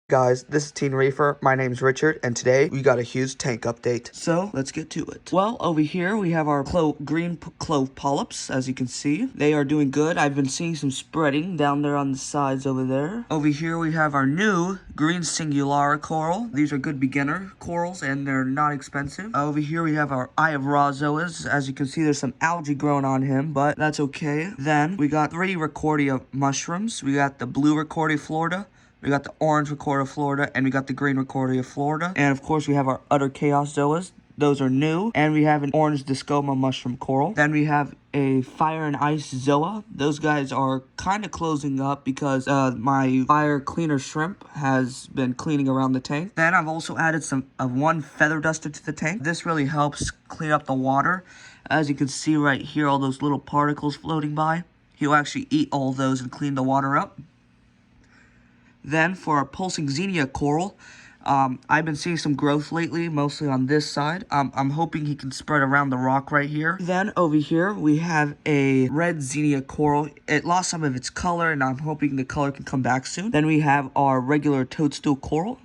Guys, this is Teen Reefer. My name's Richard, and today we got a huge tank update. So let's get to it. Well, over here we have our green clove polyps. As you can see, they are doing good. I've been seeing some spreading down there on the sides over there. Over here we have our new green singulara coral. These are good beginner corals, and they're not expensive. Over here we have our eye of rhozoas. As you can see, there's some algae growing on him, but that's okay. Then we got 3 Recordia mushrooms. We got the blue Recordia Florida. We got the orange Recordia Florida, and we got the green Recordia Florida. And of course, we have our Utter Chaos Zoas. Those are new. And we have an orange Discoma mushroom coral. Then we have a Fire and Ice Zoa. Those guys are kind of closing up because my fire cleaner shrimp has been cleaning around the tank. Then I've also added one feather duster to the tank. This really helps clean up the water. As you can see right here, all those little particles floating by. He'll actually eat all those and clean the water up. Then for our pulsing xenia coral, I've been seeing some growth lately, mostly on this side. I'm hoping he can spread around the rock right here. Then over here, we have a red xenia coral. It lost some of its color, and I'm hoping the color can come back soon. Then we have our regular toadstool coral.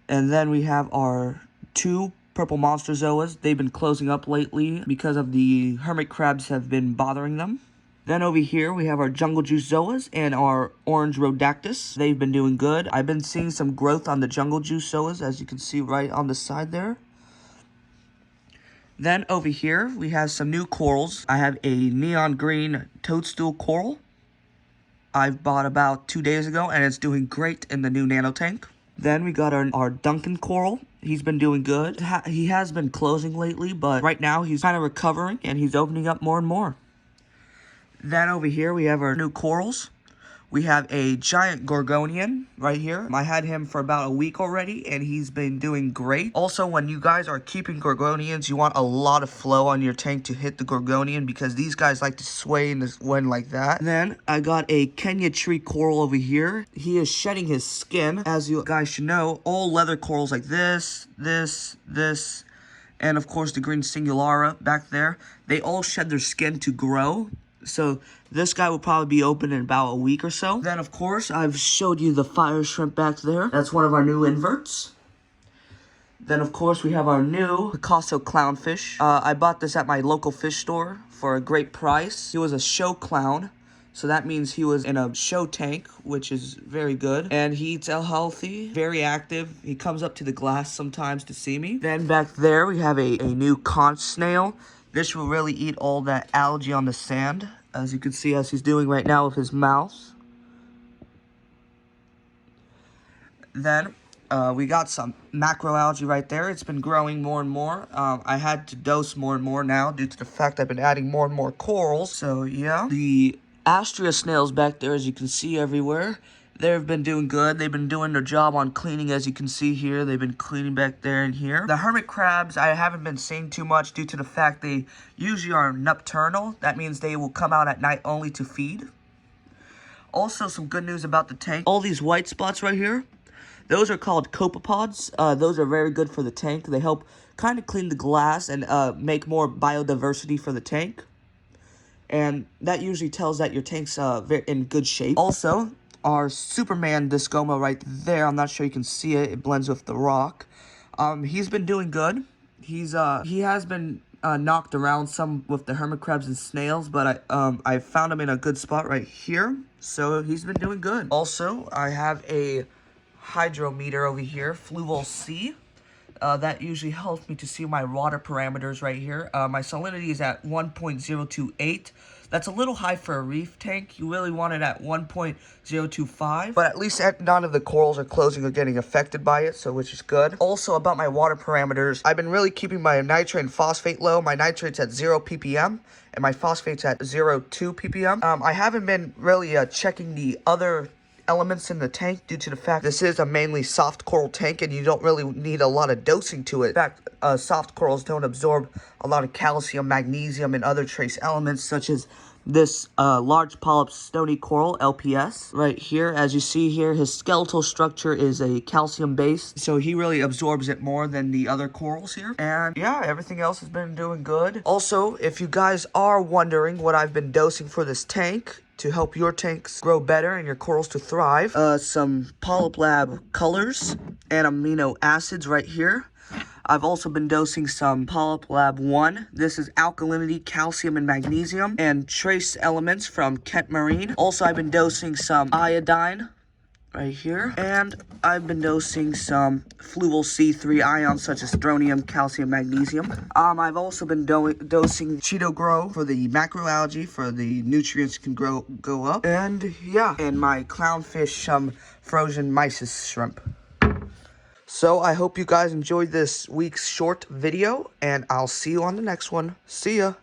And then we have our 2 purple monster zoas. They've been closing up lately because of the hermit crabs have been bothering them. Then over here, we have our jungle juice zoas and our orange rhodactis. They've been doing good. I've been seeing some growth on the jungle juice zoas, as you can see right on the side there. Then over here, we have some new corals. I have a neon green toadstool coral I've bought about 2 days ago, and it's doing great in the new Nano tank. Then we got our Duncan coral. He's been doing good. He has been closing lately, but right now he's kind of recovering, and he's opening up more and more. Then over here, we have our new corals. We have a giant gorgonian right here. I had him for about a week already, and he's been doing great. Also, when you guys are keeping gorgonians, you want a lot of flow on your tank to hit the gorgonian because these guys like to sway in the wind like that. And then I got a Kenya tree coral over here. He is shedding his skin. As you guys should know, all leather corals like this, and of course the green singulara back there, they all shed their skin to grow. So this guy will probably be open in about a week or so. Then, of course, I've showed you the fire shrimp back there. That's one of our new inverts. Then, of course, we have our new Picasso clownfish. I bought this at my local fish store for a great price. He was a show clown, so that means he was in a show tank, which is very good. And he eats healthy, very active. He comes up to the glass sometimes to see me. Then back there, we have a new conch snail. This will really eat all that algae on the sand, as you can see as he's doing right now with his mouth. Then we got some macroalgae right there. It's been growing more and more. I had to dose more and more now due to the fact I've been adding more and more corals. So yeah, the astrea snails back there, as you can see everywhere, they've been doing good. They've been doing their job on cleaning, as you can see here. They've been cleaning back there and here. The hermit crabs, I haven't been seeing too much due to the fact they usually are nocturnal. That means they will come out at night only to feed. Also, some good news about the tank. All these white spots right here, those are called copepods. Those are very good for the tank. They help kind of clean the glass and make more biodiversity for the tank. And that usually tells that your tank's in good shape. Also, our Superman Discoma right there. I'm not sure you can see it. It blends with the rock. He's been doing good. He has been knocked around some with the hermit crabs and snails, but I found him in a good spot right here. So he's been doing good. Also, I have a hydrometer over here, Fluval C. That usually helps me to see my water parameters right here. My salinity is at 1.028. That's a little high for a reef tank. You really want it at 1.025. But at least none of the corals are closing or getting affected by it, so which is good. Also, about my water parameters, I've been really keeping my nitrate and phosphate low. My nitrate's at 0 ppm, and my phosphate's at 0.2 ppm. I haven't been really checking the other elements in the tank due to the fact this is a mainly soft coral tank and you don't really need a lot of dosing to it. In fact, soft corals don't absorb a lot of calcium, magnesium, and other trace elements such as this large polyp stony coral, LPS. Right here, as you see here, his skeletal structure is a calcium base, so he really absorbs it more than the other corals here. And yeah, everything else has been doing good. Also, if you guys are wondering what I've been dosing for this tank, to help your tanks grow better and your corals to thrive. Some Polyp Lab colors and amino acids right here. I've also been dosing some Polyp Lab 1. This is alkalinity, calcium, and magnesium, and trace elements from Kent Marine. Also, I've been dosing some iodine right here, and I've been dosing some fluval C3 ions such as strontium, calcium, magnesium. I've also been dosing Cheeto Grow for the macroalgae, for the nutrients can go up, and yeah, and my clownfish frozen mysis shrimp. So I hope you guys enjoyed this week's short video, and I'll see you on the next one. See ya!